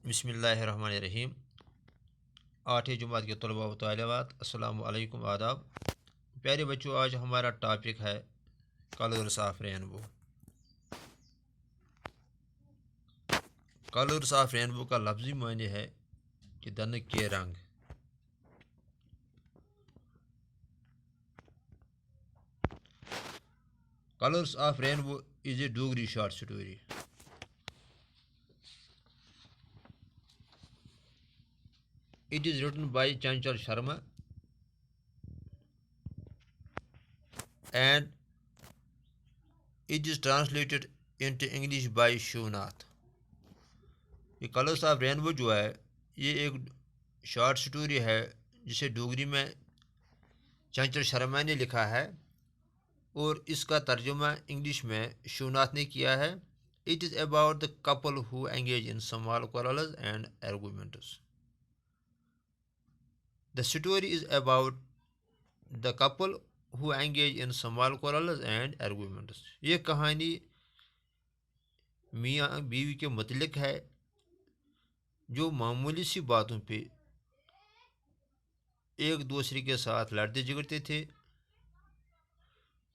بسم اللہ الرحمن الرحیم۔ 8 جماعت کے طلباء و طالبات، السلام علیکم، آداب۔ پیارے بچوں، آج ہمارا ٹاپک ہے colours of Rainbow. Colours of Rainbow کا لفظی معنی ہے کہ دنک کے رنگ۔ Colours of Rainbow is a Dogri short story. It is written by Chanchal Sharma and it is translated into English by Shivnath۔ یہ کلرس آف رینبو جو ہے یہ ایک شارٹ سٹوری ہے جسے ڈوگری میں چنچل شرما نے لکھا ہے اور اس کا ترجمہ انگلش میں شیوناتھ نے کیا ہے۔ It is about the couple who engage in small quarrels and arguments۔ The story is about the couple who engage in small quarrels and arguments۔ یہ کہانی میاں بیوی کے متعلق ہے جو معمولی سی باتوں پہ ایک دوسرے کے ساتھ لڑتے جھگڑتے تھے۔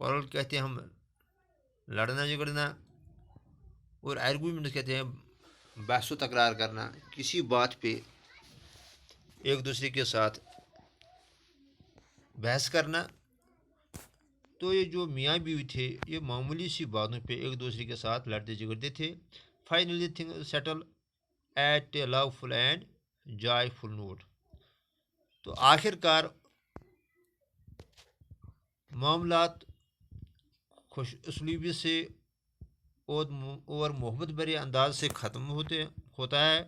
قرل کہتے ہیں ہم لڑنا جھگڑنا، اور آرگومنٹ کہتے ہیں بحث و تکرار کرنا، کسی بات پہ ایک دوسرے کے ساتھ بحث کرنا۔ تو یہ جو میاں بیوی تھے یہ معمولی سی باتوں پہ ایک دوسرے کے ساتھ لڑتے جھگڑتے تھے۔ Finally thing settle at a loveful and joyful note. تو آخر کار معاملات خوش اسلوبی سے اور محبت بھرے انداز سے ختم ہوتا ہے۔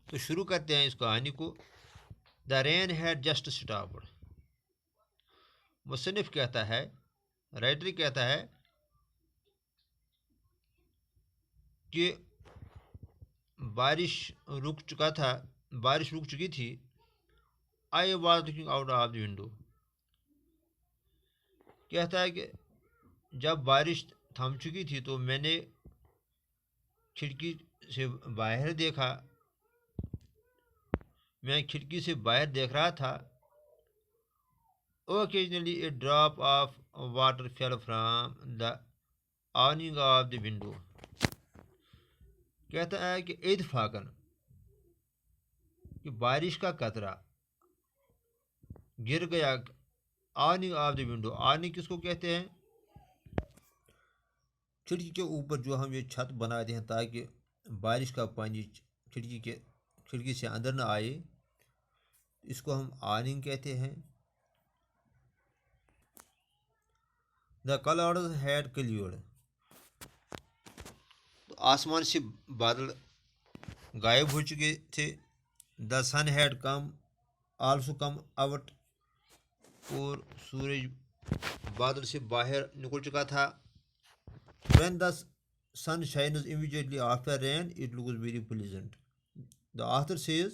تو شروع کرتے ہیں اس کہانی کو۔ دا رین ہیڈ جسٹ اسٹاپڈ۔ مصنف کہتا ہے، رائٹر کہتا ہے کہ بارش رک چکی تھی۔ I was looking out of the window. کہتا ہے کہ جب بارش تھم چکی تھی تو میں نے کھڑکی سے باہر دیکھا، میں کھڑکی سے باہر دیکھ رہا تھا۔ Occasionally a drop of water fell from the awning of the window. کہتا ہے کہ اتفاقاً کہ بارش کا قطرہ گر گیا Anang of the window. Anang کس کو کہتے ہیں؟ کھڑکی کے اوپر جو ہم یہ چھت بناتے ہیں تاکہ بارش کا پانی کھڑکی سے اندر نہ آئے، اس کو ہم آننگ کہتے ہیں۔ دا کلاؤڈز ہیڈ کلیئرڈ۔ تو آسمان سے بادل غائب ہو چکے تھے۔ دا سن ہیڈ آلسو کم آؤٹ۔ اور سورج بادل سے باہر نکل چکا تھا۔ When the sun shines immediately after rain, it looks very pleasant۔ The author says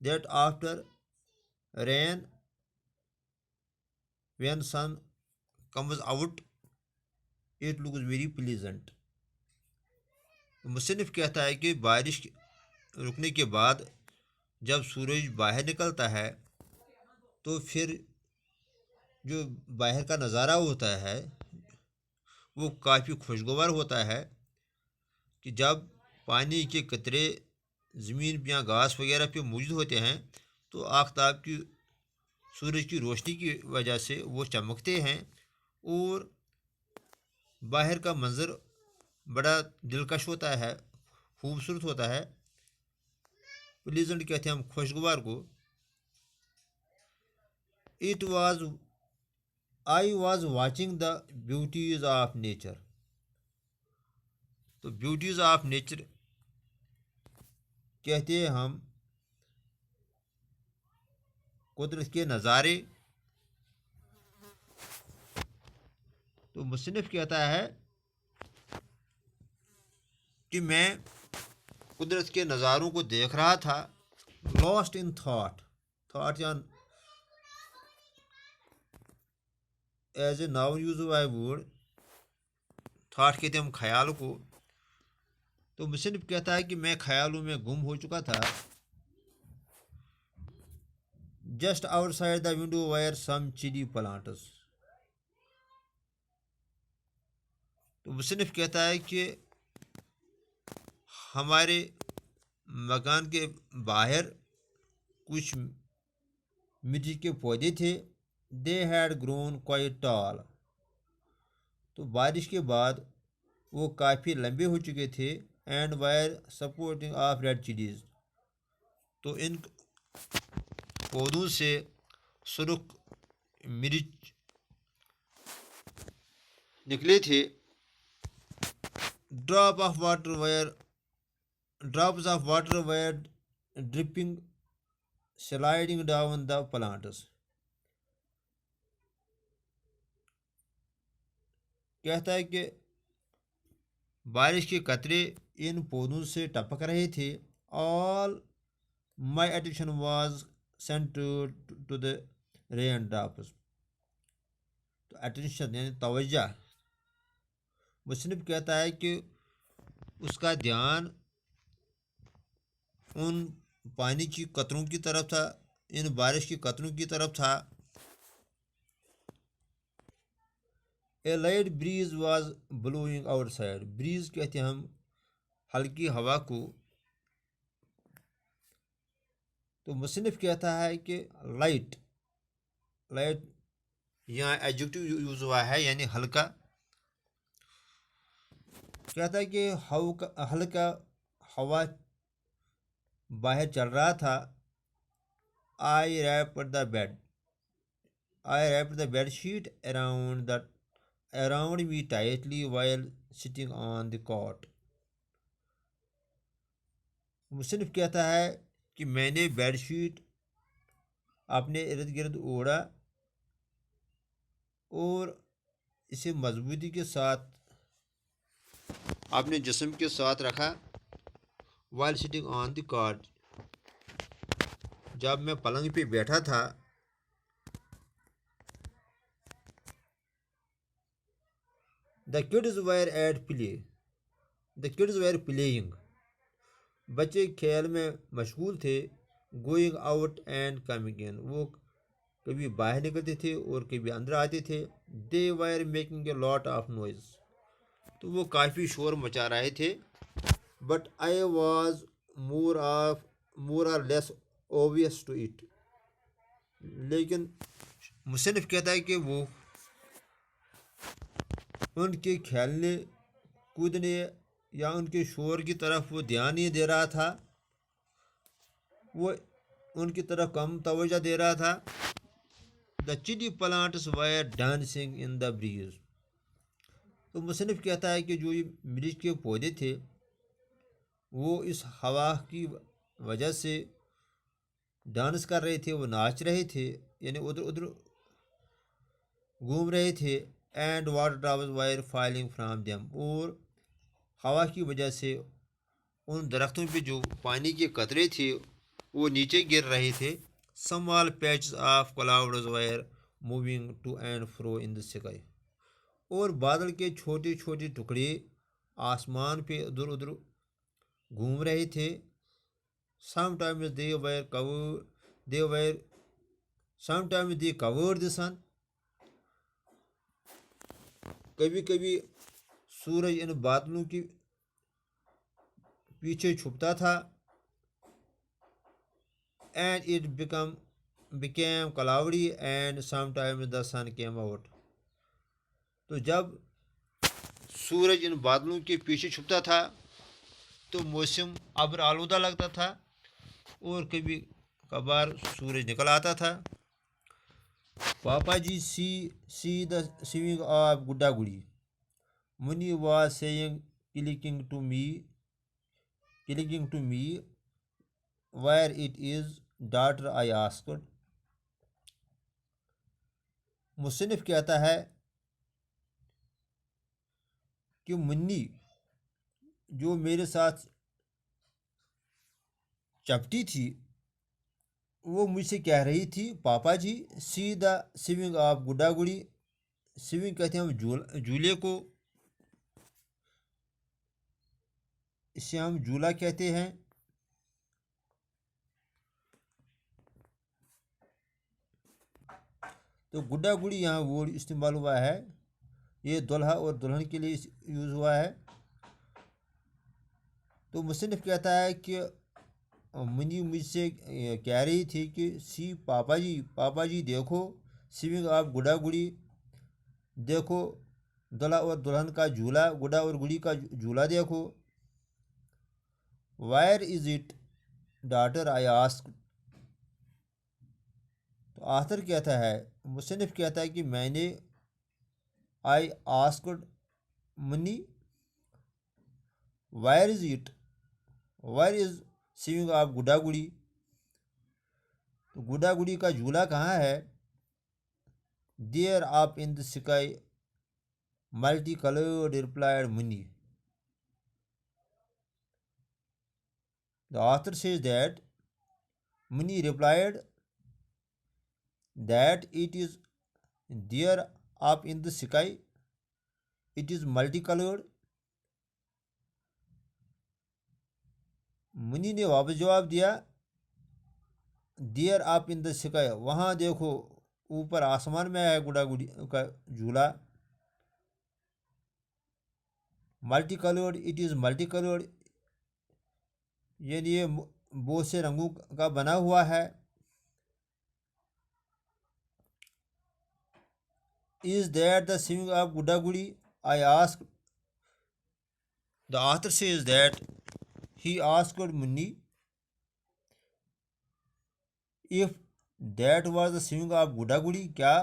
that after rain, when sun comes out, it looks very pleasant۔ مصنف کہتا ہے کہ بارش رکنے کے بعد جب سورج باہر نکلتا ہے تو پھر جو باہر کا نظارہ ہوتا ہے وہ کافی خوشگوار ہوتا ہے، کہ جب پانی کے قطرے زمین یا گھاس وغیرہ پہ موجود ہوتے ہیں تو آفتاب کی سورج کی روشنی کی وجہ سے وہ چمکتے ہیں اور باہر کا منظر بڑا دلکش ہوتا ہے، خوبصورت ہوتا ہے۔ پلیزنٹ کہتے ہیں ہم خوشگوار کو۔ I was watching the beauties of nature۔ تو بیوٹیز آف نیچر کہتے ہیں ہم قدرت کے نظارے۔ تو مصنف کہتا ہے کہ میں قدرت کے نظاروں کو دیکھ رہا تھا۔ لاسٹ ان تھاٹ یا as a noun use by word, thought کہتے ہیں ہم خیال کو۔ تو مصنف کہتا ہے کہ میں خیالوں میں گم ہو چکا تھا. Just outside the window where some chilli plants. تو مصنف کہتا ہے کہ ہمارے مکان کے باہر کچھ مرچی کے پودے تھے. دے ہیڈ گرون کوائٹ ٹال. تو بارش کے بعد وہ کافی لمبے ہو چکے تھے. And were sporting of red chillies. تو ان پودوں سے سرخ مرچ نکلے تھے. Drops of water were dripping sliding down the plants. کہتا ہے کہ بارش کے قطرے ان پودوں سے ٹپک رہے تھے. All my attention was centred to the raindrops. تو اٹینشن یعنی توجہ. مصنف کہتا ہے کہ اس کا دھیان ان پانی کی قطروں کی طرف تھا, ان بارش کی قطروں کی طرف تھا. A light breeze was blowing out side. Breeze کہتے ہیں ہم ہلکی ہوا کو. تو مصنف کہتا ہے کہ لائٹ یہاں ایڈجیکٹو یوز ہوا ہے یعنی ہلکا. کہتا ہے کہ ہلکا ہوا باہر چل رہا تھا. I wrapped the bedsheet around me tightly while sitting on the cot. مصنف کہتا ہے کہ میں نے بیڈ شیٹ اپنے ارد گرد اوڑھا اور اسے مضبوطی کے ساتھ اپنے جسم کے ساتھ رکھا. وائل سٹنگ آن دی کاٹ, جب میں پلنگ پہ بیٹھا تھا. The kids were playing. بچے کھیل میں مشغول تھے. Going out and coming in. وہ کبھی باہر نکلتے تھے اور کبھی اندر آتے تھے. They were making a lot of noise. تو وہ کافی شور مچا رہے تھے. بٹ آئی واز مور اور لیس اوبویس ٹو اٹ. لیکن مصنف کہتا ہے کہ وہ ان کے کھیلنے کودنے یا ان کے شور کی طرف وہ دھیان نہیں دے رہا تھا. وہ ان کی طرف کم توجہ دے رہا تھا. دا چلی پلانٹس وائر ڈانسنگ ان دا بریز. تو مصنف کہتا ہے کہ جو یہ مرچ کے پودے تھے وہ اس ہوا کی وجہ سے ڈانس کر رہے تھے, وہ ناچ رہے تھے یعنی ادھر ادھر گھوم رہے تھے. And water drops wire falling from them. اور ہوا کی وجہ سے ان درختوں پہ جو پانی کے قطرے تھے وہ نیچے گر رہے تھے. Small patches of clouds were moving to and fro in the sky. اور بادل کے چھوٹے چھوٹے ٹکڑے آسمان پہ ادھر ادھر گھوم رہے تھے. sometimes they covered the sun. کبھی کبھی سورج ان بادلوں کے پیچھے چھپتا تھا. and it became cloudy and sometimes the sun came out. تو جب سورج ان بادلوں کے پیچھے چھپتا تھا تو موسم ابر آلودہ لگتا تھا اور کبھی کبھار سورج نکل آتا تھا. Papa G C the swing of گڈا گڑی. Minni was seeing clicking to me where it is daughter I asked. مصنف کہتا ہے کہ منی جو میرے ساتھ چپٹی تھی وہ مجھ سے کہہ رہی تھی پاپا جی سی دا سوئنگ آف گڈا گڑی. سوئنگ کہتے ہیں ہم جھولے کو. اسے ہم جھولا کہتے ہیں۔ تو گڈا گڑی یہاں ورڈ استعمال ہوا ہے، یہ دلہا اور دلہن کے لیے یوز ہوا ہے۔ تو مصنف کہتا ہے کہ منی مجھ سے کہہ رہی تھی کہ سی پاپا جی دیکھو سوئنگ آف گڈا گڑی، دیکھو دلہا اور دلہن کا جھولا، گڈا اور گڑی کا جھولا دیکھو۔ Where is it daughter I ask, تو آتھر کہتا ہے، مصنف کہتا ہے کہ میں نے I asked Munni where is it, where is swing of گڈا گڑی، تو گڈا گڑی کا جھولا کہاں ہے؟ There up in the sky multicoloured replied Munni. The author says that Muni replied that it is there up in the sky, it is multicolored. منی نے واپس جواب دیا their up in the sky, وہاں دیکھو اوپر آسمان میں ہے گڈا گڑی کا جھولا۔ Multicoloured, it is multicoloured, یعنی یہ بہت سے رنگوں کا بنا ہوا ہے۔ Is that the swing of گڈا گڑی I ask, the author says that he asked Munni if that was the swimming of گڈا گڑی، کیا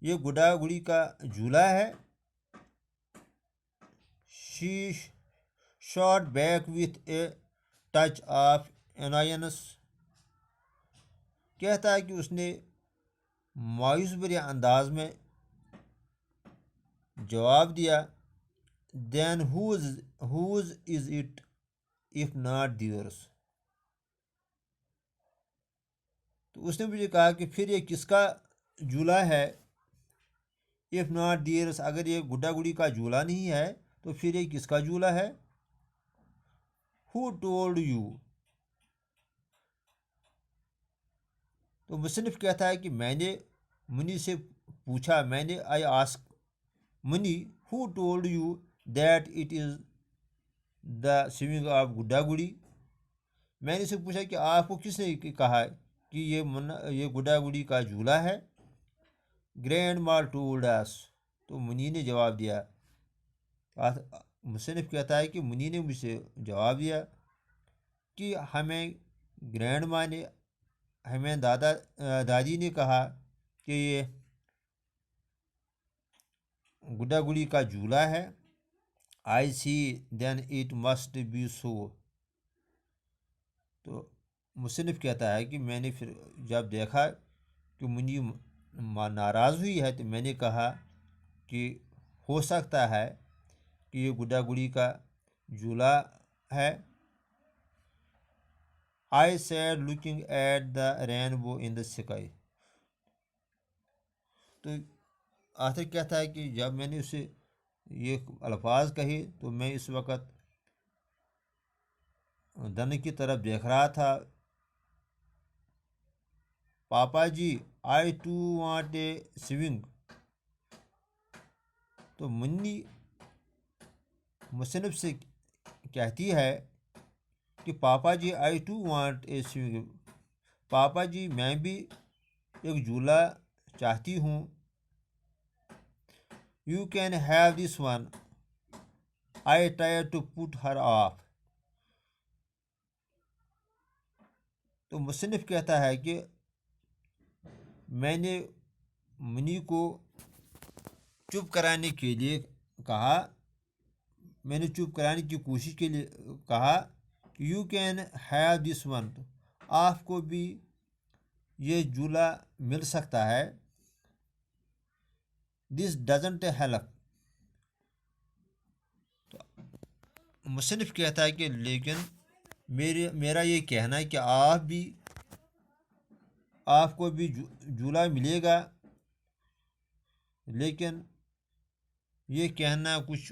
یہ گڈا گڑی کا جھولا ہے؟ she shot back with a touch of annoyance، کہتا ہے کہ اس نے مایوس بھرے انداز میں جواب دیا then whose is it if not theirs، تو اس نے مجھے کہا کہ پھر یہ کس کا جھولا ہے؟ if not theirs، اگر یہ گڈا گڑی کا جھولا نہیں ہے تو پھر یہ کس کا جھولا ہے؟ who told you، تو مصنف کہتا ہے کہ میں نے منی سے پوچھا، میں نے I ask money who told you that it is the swimming of گڈا گڑی، میں نے اسے پوچھا کہ آپ کو کس نے کہا کہ یہ گڈا گڑی کا جھولا ہے؟ گرینڈ ما ٹولڈ اس، تو منی نے جواب دیا، مصنف کہتا ہے کہ منی نے مجھ سے جواب دیا کہ ہمیں گرینڈ ماں نے، ہمیں دادی نے کہا کہ یہ گڈا گڑی کا جھولا ہے۔ آئی سی دین اٹ مسٹ بی سو، تو مصنف کہتا ہے کہ میں نے پھر جب دیکھا کہ منی ناراض ہوئی ہے تو میں نے کہا کہ ہو سکتا ہے کہ یہ گڈا گڑی کا جھولا ہے۔ I said looking at the rainbow in the sky, تو آخر کہتا ہے کہ جب میں نے اسے یہ الفاظ کہے تو میں اس وقت دن کی طرف دیکھ رہا تھا۔ Papa ji I to want a swing, تو منی مصنف سے کہتی ہے کہ papa ji I to want a swing, papa ji میں بھی ایک جھولا چاہتی ہوں۔ You can have this one, I try to put her off, تو مصنف کہتا ہے کہ میں نے منی کو چپ کرانے کے لیے کہا، میں نے چپ کرانے کی کوشش کے لیے کہا کہ you can have this one, آپ کو بھی یہ جھولا مل سکتا ہے۔ دس ڈزنٹ ہیلپ، تو مصنف کہتا ہے کہ لیکن میرا یہ کہنا ہے کہ آپ کو بھی جھولا ملے گا، لیکن یہ کہنا کچھ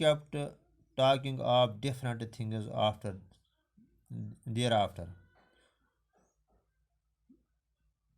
kept talking of different things after thereafter।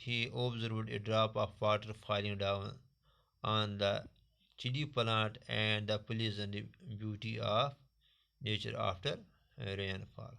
he observed a drop of water falling down on the chili plant and the pleasant beauty of nature after rainfall।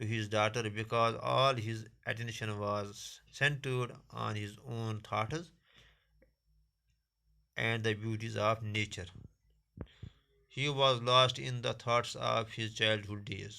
to his daughter because all his attention was centered on his own thoughts and the beauties of nature. He was lost in the thoughts of his childhood days.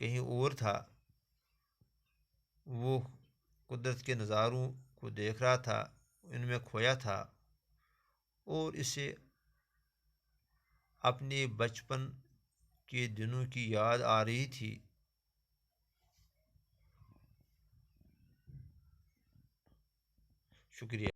کہیں اور تھا، وہ قدرت کے نظاروں کو دیکھ رہا تھا، ان میں کھویا تھا، اور اسے اپنے بچپن کے دنوں کی یاد آ رہی تھی۔ شکریہ۔